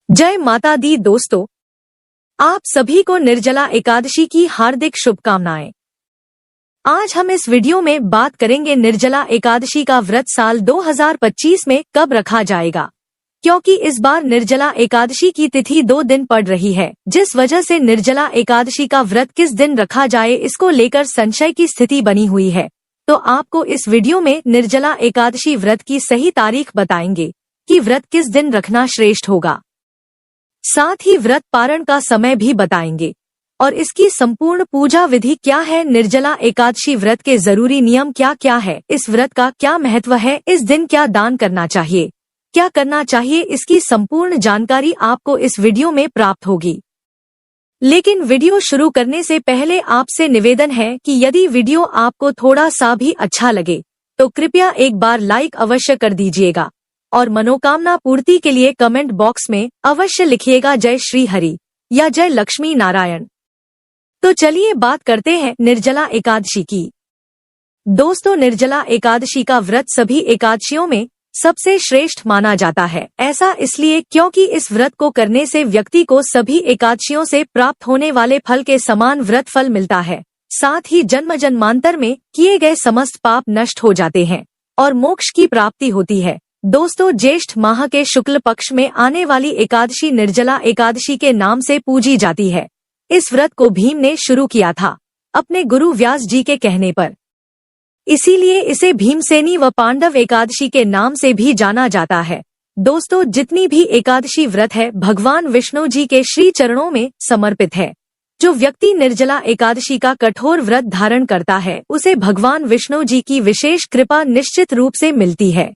जय माता दी दोस्तों, आप सभी को निर्जला एकादशी की हार्दिक शुभकामनाएं। आज हम इस वीडियो में बात करेंगे निर्जला एकादशी का व्रत साल 2025 में कब रखा जाएगा, क्योंकि इस बार निर्जला एकादशी की तिथि 2 दिन पड़ रही है, जिस वजह से निर्जला एकादशी का व्रत किस दिन रखा जाए इसको लेकर संशय की स्थिति बनी हुई है। तो आपको इस वीडियो में निर्जला एकादशी व्रत की सही तारीख बताएंगे कि व्रत किस दिन रखना श्रेष्ठ होगा। साथ ही व्रत पारण का समय भी बताएंगे और इसकी संपूर्ण पूजा विधि क्या है, निर्जला एकादशी व्रत के जरूरी नियम क्या क्या है, इस व्रत का क्या महत्व है, इस दिन क्या दान करना चाहिए, क्या करना चाहिए, इसकी संपूर्ण जानकारी आपको इस वीडियो में प्राप्त होगी। लेकिन वीडियो शुरू करने से पहले आपसे निवेदन है कि यदि वीडियो आपको थोड़ा सा भी अच्छा लगे तो कृपया एक बार लाइक अवश्य कर दीजिएगा और मनोकामना पूर्ति के लिए कमेंट बॉक्स में अवश्य लिखिएगा जय श्री हरि या जय लक्ष्मी नारायण। तो चलिए बात करते हैं निर्जला एकादशी की। दोस्तों, निर्जला एकादशी का व्रत सभी एकादशियों में सबसे श्रेष्ठ माना जाता है। ऐसा इसलिए क्योंकि इस व्रत को करने से व्यक्ति को सभी एकादशियों से प्राप्त होने वाले फल के समान व्रत फल मिलता है। साथ ही जन्म जन्मांतर में किए गए समस्त पाप नष्ट हो जाते हैं और मोक्ष की प्राप्ति होती है। दोस्तों, ज्येष्ठ माह के शुक्ल पक्ष में आने वाली एकादशी निर्जला एकादशी के नाम से पूजी जाती है। इस व्रत को भीम ने शुरू किया था अपने गुरु व्यास जी के कहने पर, इसीलिए इसे भीमसेनी व पांडव एकादशी के नाम से भी जाना जाता है। दोस्तों, जितनी भी एकादशी व्रत है भगवान विष्णु जी के श्री चरणों में समर्पित है। जो व्यक्ति निर्जला एकादशी का कठोर व्रत धारण करता है उसे भगवान विष्णु जी की विशेष कृपा निश्चित रूप से मिलती है।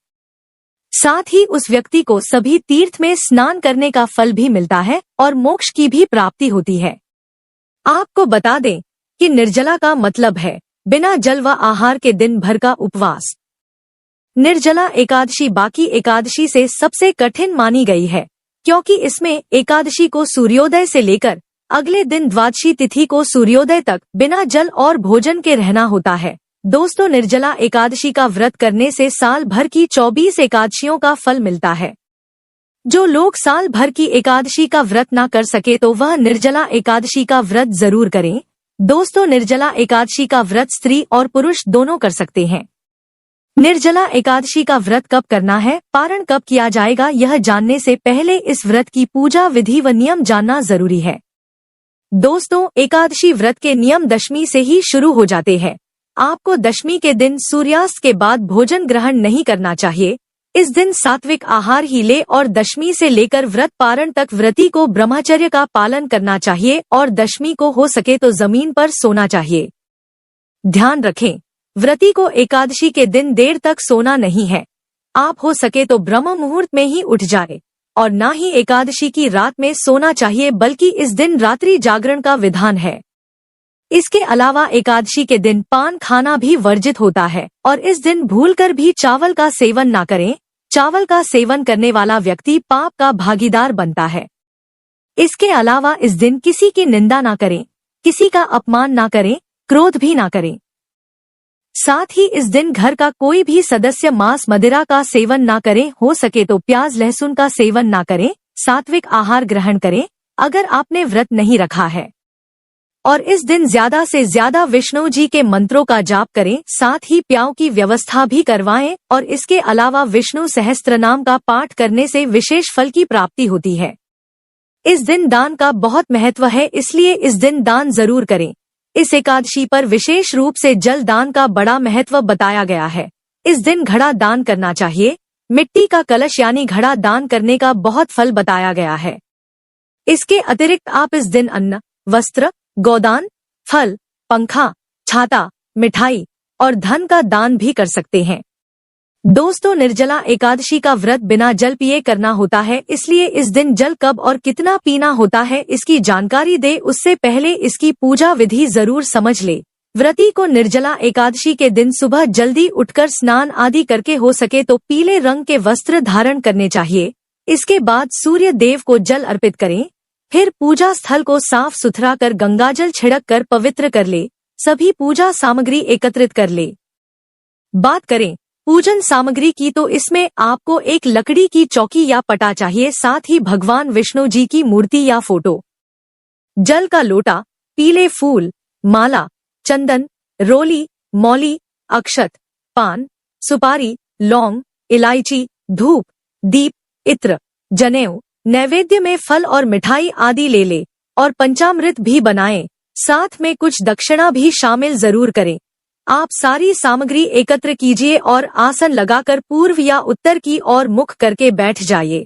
साथ ही उस व्यक्ति को सभी तीर्थ में स्नान करने का फल भी मिलता है और मोक्ष की भी प्राप्ति होती है। आपको बता दें कि निर्जला का मतलब है बिना जल व आहार के दिन भर का उपवास। निर्जला एकादशी बाकी एकादशी से सबसे कठिन मानी गई है क्योंकि इसमें एकादशी को सूर्योदय से लेकर अगले दिन द्वादशी तिथि को सूर्योदय तक बिना जल और भोजन के रहना होता है। दोस्तों, निर्जला एकादशी का व्रत करने से साल भर की 24 एकादशियों का फल मिलता है। जो लोग साल भर की एकादशी का व्रत ना कर सके तो वह निर्जला एकादशी का व्रत जरूर करें। दोस्तों, निर्जला एकादशी का व्रत स्त्री और पुरुष दोनों कर सकते हैं। निर्जला एकादशी का व्रत कब करना है, पारण कब किया जाएगा, यह जानने से पहले इस व्रत की पूजा विधि व नियम जानना जरूरी है। दोस्तों, एकादशी व्रत के नियम दशमी से ही शुरू हो जाते हैं। आपको दशमी के दिन सूर्यास्त के बाद भोजन ग्रहण नहीं करना चाहिए। इस दिन सात्विक आहार ही ले और दशमी से लेकर व्रत पारण तक व्रती को ब्रह्मचर्य का पालन करना चाहिए और दशमी को हो सके तो जमीन पर सोना चाहिए। ध्यान रखें, व्रती को एकादशी के दिन देर तक सोना नहीं है। आप हो सके तो ब्रह्म मुहूर्त में ही उठ जाए और न ही एकादशी की रात में सोना चाहिए, बल्कि इस दिन रात्रि जागरण का विधान है। इसके अलावा एकादशी के दिन पान खाना भी वर्जित होता है और इस दिन भूलकर भी चावल का सेवन ना करें। चावल का सेवन करने वाला व्यक्ति पाप का भागीदार बनता है। इसके अलावा इस दिन किसी की निंदा ना करें, किसी का अपमान ना करें, क्रोध भी ना करें। साथ ही इस दिन घर का कोई भी सदस्य मांस मदिरा का सेवन ना करें, हो सके तो प्याज लहसुन का सेवन ना करें। सात्विक आहार ग्रहण करें अगर आपने व्रत नहीं रखा है और इस दिन ज्यादा से ज्यादा विष्णु जी के मंत्रों का जाप करें। साथ ही प्याऊ की व्यवस्था भी करवाएं और इसके अलावा विष्णु सहस्त्रनाम का पाठ करने से विशेष फल की प्राप्ति होती है। इस दिन दान का बहुत महत्व है, इसलिए इस दिन दान जरूर करें। इस एकादशी पर विशेष रूप से जल दान का बड़ा महत्व बताया गया है। इस दिन घड़ा दान करना चाहिए। मिट्टी का कलश यानी घड़ा दान करने का बहुत फल बताया गया है। इसके अतिरिक्त आप इस दिन अन्न, वस्त्र, गोदान, फल, पंखा, छाता, मिठाई और धन का दान भी कर सकते हैं। दोस्तों, निर्जला एकादशी का व्रत बिना जल पिए करना होता है, इसलिए इस दिन जल कब और कितना पीना होता है इसकी जानकारी दे उससे पहले इसकी पूजा विधि जरूर समझ ले। व्रती को निर्जला एकादशी के दिन सुबह जल्दी उठकर स्नान आदि करके हो सके तो पीले रंग के वस्त्र धारण करने चाहिए। इसके बाद सूर्य देव को जल अर्पित करें। फिर पूजा स्थल को साफ सुथरा कर गंगाजल छिड़क कर पवित्र कर ले। सभी पूजा सामग्री एकत्रित कर ले। बात करें पूजन सामग्री की तो इसमें आपको एक लकड़ी की चौकी या पटा चाहिए, साथ ही भगवान विष्णु जी की मूर्ति या फोटो, जल का लोटा, पीले फूल, माला, चंदन, रोली, मौली, अक्षत, पान, सुपारी, लौंग, इलायची, धूप, दीप, इत्र, जनेऊ, नैवेद्य में फल और मिठाई आदि ले ले और पंचामृत भी बनाएं, साथ में कुछ दक्षिणा भी शामिल जरूर करें। आप सारी सामग्री एकत्र कीजिए और आसन लगाकर पूर्व या उत्तर की ओर मुख करके बैठ जाइए।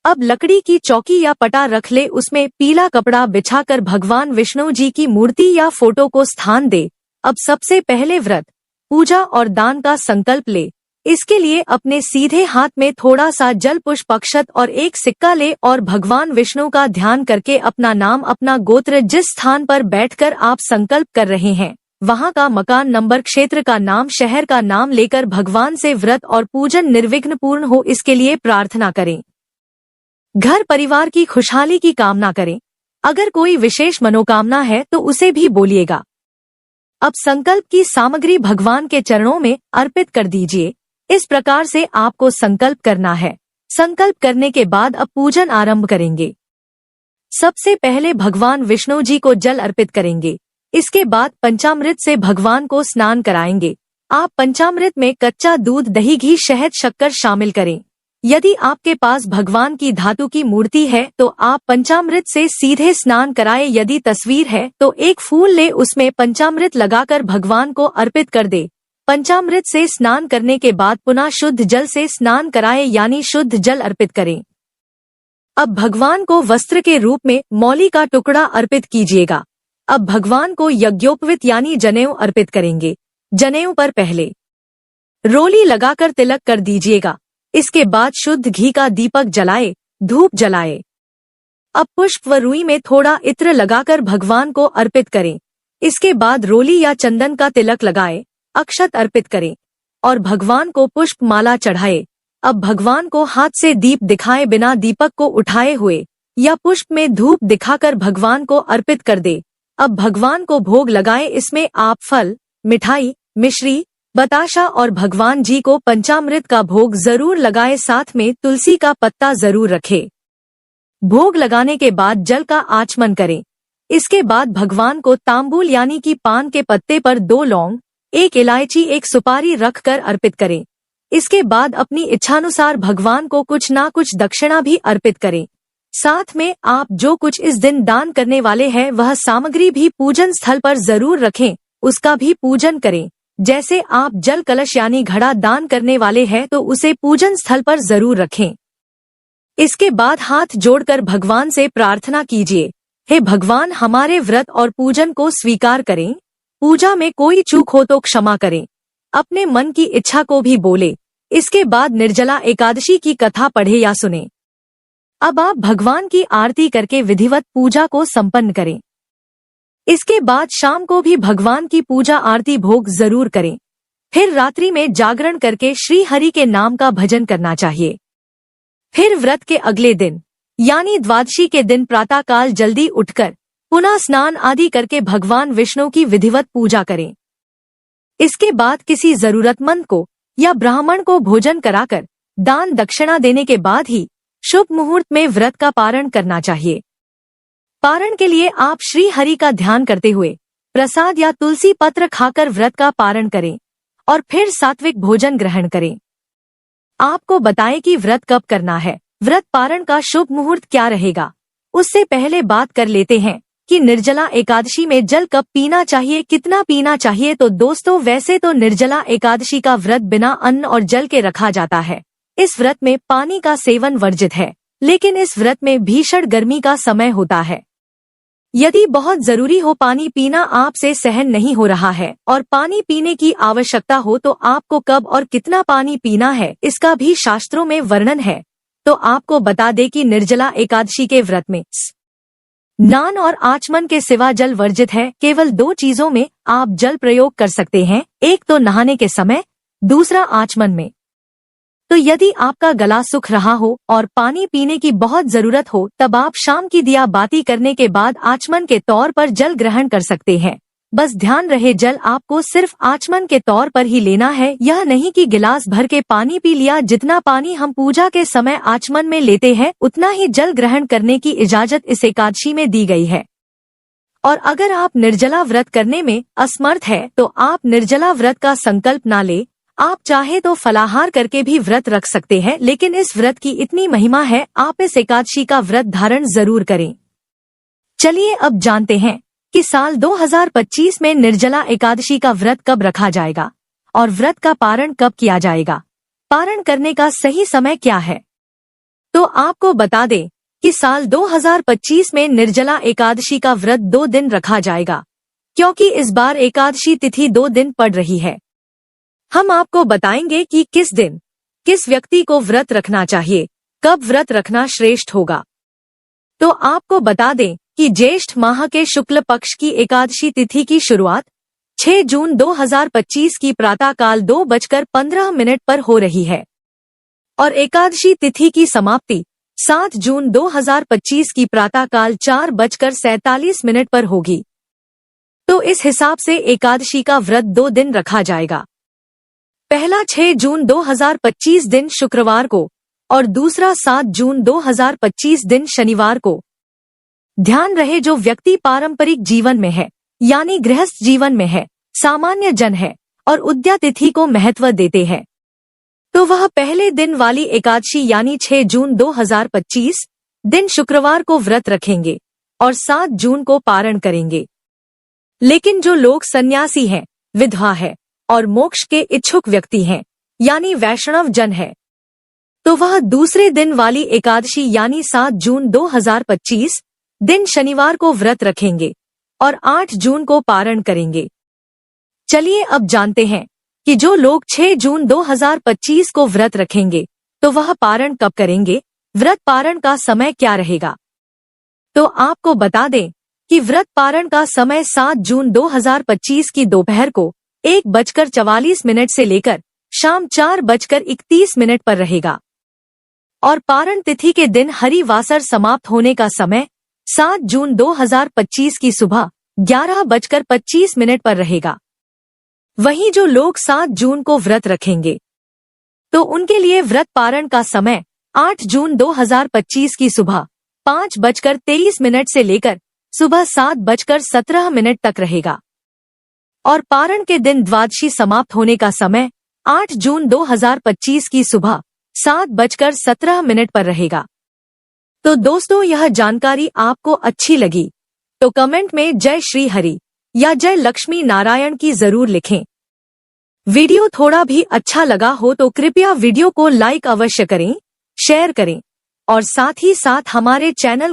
अब लकड़ी की चौकी या पटा रख ले, उसमें पीला कपड़ा बिछाकर भगवान विष्णु जी की मूर्ति या फोटो को स्थान दे। अब सबसे पहले व्रत, पूजा और दान का संकल्प ले। इसके लिए अपने सीधे हाथ में थोड़ा सा जल, पुष्प, अक्षत और एक सिक्का ले और भगवान विष्णु का ध्यान करके अपना नाम, अपना गोत्र, जिस स्थान पर बैठकर आप संकल्प कर रहे हैं वहां का मकान नंबर, क्षेत्र का नाम, शहर का नाम लेकर भगवान से व्रत और पूजन निर्विघ्न पूर्ण हो इसके लिए प्रार्थना करें। घर परिवार की खुशहाली की कामना करें। अगर कोई विशेष मनोकामना है तो उसे भी बोलिएगा। अब संकल्प की सामग्री भगवान के चरणों में अर्पित कर दीजिए। इस प्रकार से आपको संकल्प करना है। संकल्प करने के बाद अब पूजन आरंभ करेंगे। सबसे पहले भगवान विष्णु जी को जल अर्पित करेंगे। इसके बाद पंचामृत से भगवान को स्नान कराएंगे। आप पंचामृत में कच्चा दूध, दही, घी, शहद, शक्कर शामिल करें। यदि आपके पास भगवान की धातु की मूर्ति है तो आप पंचामृत से सीधे स्नान कराएं। यदि तस्वीर है तो एक फूल ले, उसमें पंचामृत लगाकर भगवान को अर्पित कर दे। पंचामृत से स्नान करने के बाद पुनः शुद्ध जल से स्नान कराएं, यानी शुद्ध जल अर्पित करें। अब भगवान को वस्त्र के रूप में मौली का टुकड़ा अर्पित कीजिएगा। अब भगवान को यज्ञोपवीत यानी जनेऊ अर्पित करेंगे। जनेऊ पर पहले रोली लगाकर तिलक कर दीजिएगा। इसके बाद शुद्ध घी का दीपक जलाए, धूप जलाए। अब पुष्प व रुई में थोड़ा इत्र लगाकर भगवान को अर्पित करें। इसके बाद रोली या चंदन का तिलक लगाए, अक्षत अर्पित करें और भगवान को पुष्प माला चढ़ाए। अब भगवान को हाथ से दीप दिखाए बिना दीपक को उठाए हुए या पुष्प में धूप दिखाकर भगवान को अर्पित कर दे। अब भगवान को भोग लगाए। इसमें आप फल, मिठाई, मिश्री, बताशा और भगवान जी को पंचामृत का भोग जरूर लगाए, साथ में तुलसी का पत्ता जरूर रखें। भोग लगाने के बाद जल का आचमन करें। इसके बाद भगवान को तांबूल यानी कि पान के पत्ते पर 2 लौंग, 1 इलायची, 1 सुपारी रखकर अर्पित करें। इसके बाद अपनी इच्छानुसार भगवान को कुछ ना कुछ दक्षिणा भी अर्पित करें। साथ में आप जो कुछ इस दिन दान करने वाले हैं वह सामग्री भी पूजन स्थल पर जरूर रखें, उसका भी पूजन करें। जैसे आप जल कलश यानी घड़ा दान करने वाले हैं तो उसे पूजन स्थल पर जरूर रखें। इसके बाद हाथ जोड़कर भगवान से प्रार्थना कीजिए, हे भगवान, हमारे व्रत और पूजन को स्वीकार करें। पूजा में कोई चूक हो तो क्षमा करें। अपने मन की इच्छा को भी बोले। इसके बाद निर्जला एकादशी की कथा पढ़े या सुने। अब आप भगवान की आरती करके विधिवत पूजा को संपन्न करें। इसके बाद शाम को भी भगवान की पूजा आरती भोग जरूर करें। फिर रात्रि में जागरण करके श्री हरि के नाम का भजन करना चाहिए। फिर व्रत के अगले दिन यानी द्वादशी के दिन प्रातः काल जल्दी उठकर पुनः स्नान आदि करके भगवान विष्णु की विधिवत पूजा करें। इसके बाद किसी जरूरतमंद को या ब्राह्मण को भोजन कराकर दान दक्षिणा देने के बाद ही शुभ मुहूर्त में व्रत का पारण करना चाहिए। पारण के लिए आप श्री हरि का ध्यान करते हुए प्रसाद या तुलसी पत्र खाकर व्रत का पारण करें और फिर सात्विक भोजन ग्रहण करें। आपको बताएं कि व्रत कब करना है, व्रत पारण का शुभ मुहूर्त क्या रहेगा। उससे पहले बात कर लेते हैं कि निर्जला एकादशी में जल कब पीना चाहिए, कितना पीना चाहिए। तो दोस्तों, वैसे तो निर्जला एकादशी का व्रत बिना अन्न और जल के रखा जाता है। इस व्रत में पानी का सेवन वर्जित है, लेकिन इस व्रत में भीषण गर्मी का समय होता है। यदि बहुत जरूरी हो, पानी पीना आपसे सहन नहीं हो रहा है और पानी पीने की आवश्यकता हो तो आपको कब और कितना पानी पीना है इसका भी शास्त्रों में वर्णन है। तो आपको बता दें कि निर्जला एकादशी के व्रत में स्नान और आचमन के सिवा जल वर्जित है। केवल 2 चीजों में आप जल प्रयोग कर सकते हैं, एक तो नहाने के समय, दूसरा आचमन में। तो यदि आपका गला सूख रहा हो और पानी पीने की बहुत जरूरत हो तब आप शाम की दिया बाती करने के बाद आचमन के तौर पर जल ग्रहण कर सकते हैं। बस ध्यान रहे जल आपको सिर्फ आचमन के तौर पर ही लेना है, यह नहीं कि गिलास भर के पानी पी लिया। जितना पानी हम पूजा के समय आचमन में लेते हैं उतना ही जल ग्रहण करने की इजाजत इस एकादशी में दी गई है। और अगर आप निर्जला व्रत करने में असमर्थ है तो आप निर्जला व्रत का संकल्प ना ले। आप चाहे तो फलाहार करके भी व्रत रख सकते हैं, लेकिन इस व्रत की इतनी महिमा है, आप इस एकादशी का व्रत धारण जरूर करें। चलिए अब जानते हैं कि साल 2025 में निर्जला एकादशी का व्रत कब रखा जाएगा और व्रत का पारण कब किया जाएगा। पारण करने का सही समय क्या है? तो आपको बता दें कि साल 2025 में निर्जला एकादशी का व्रत 2 दिन रखा जाएगा, क्योंकि इस बार एकादशी तिथि 2 दिन पड़ रही है। हम आपको बताएंगे कि किस दिन किस व्यक्ति को व्रत रखना चाहिए, कब व्रत रखना श्रेष्ठ होगा। तो आपको बता दें कि ज्येष्ठ माह के शुक्ल पक्ष की एकादशी तिथि की शुरुआत 6 जून 2025 की प्रातःकाल 2:15 पर हो रही है और एकादशी तिथि की समाप्ति 7 जून 2025 की प्रातःकाल 4:47 पर होगी। तो इस हिसाब से एकादशी का व्रत 2 दिन रखा जाएगा। पहला 6 जून 2025 दिन शुक्रवार को और दूसरा 7 जून 2025 दिन शनिवार को। ध्यान रहे जो व्यक्ति पारंपरिक जीवन में है यानी गृहस्थ जीवन में है, सामान्य जन है और उद्या तिथि को महत्व देते हैं, तो वह पहले दिन वाली एकादशी यानी 6 जून 2025 दिन शुक्रवार को व्रत रखेंगे और 7 जून को पारण करेंगे। लेकिन जो लोग सन्यासी हैं, विधवा है और मोक्ष के इच्छुक व्यक्ति हैं यानी वैष्णव जन है, तो वह दूसरे दिन वाली एकादशी यानी 7 जून 2025 दिन शनिवार को व्रत रखेंगे और 8 जून को पारण करेंगे। चलिए अब जानते हैं कि जो लोग 6 जून 2025 को व्रत रखेंगे तो वह पारण कब करेंगे, व्रत पारण का समय क्या रहेगा। तो आपको बता दें कि व्रत पारण का समय 7 जून 2025 की दोपहर को 1:44 से लेकर शाम 4:31 पर रहेगा और पारण तिथि के दिन हरिवासर समाप्त होने का समय 7 जून 2025 की सुबह 11:25 पर रहेगा। वहीं जो लोग 7 जून को व्रत रखेंगे तो उनके लिए व्रत पारण का समय 8 जून 2025 की सुबह 5:23 से लेकर सुबह 7:17 तक रहेगा और पारण के दिन द्वादशी समाप्त होने का समय 8 जून 2025 की सुबह 7:17 पर रहेगा। तो दोस्तों, यह जानकारी आपको अच्छी लगी तो कमेंट में जय श्री हरि या जय लक्ष्मी नारायण की जरूर लिखें। वीडियो थोड़ा भी अच्छा लगा हो तो कृपया वीडियो को लाइक अवश्य करें, शेयर करें और साथ ही साथ हमारे चैनल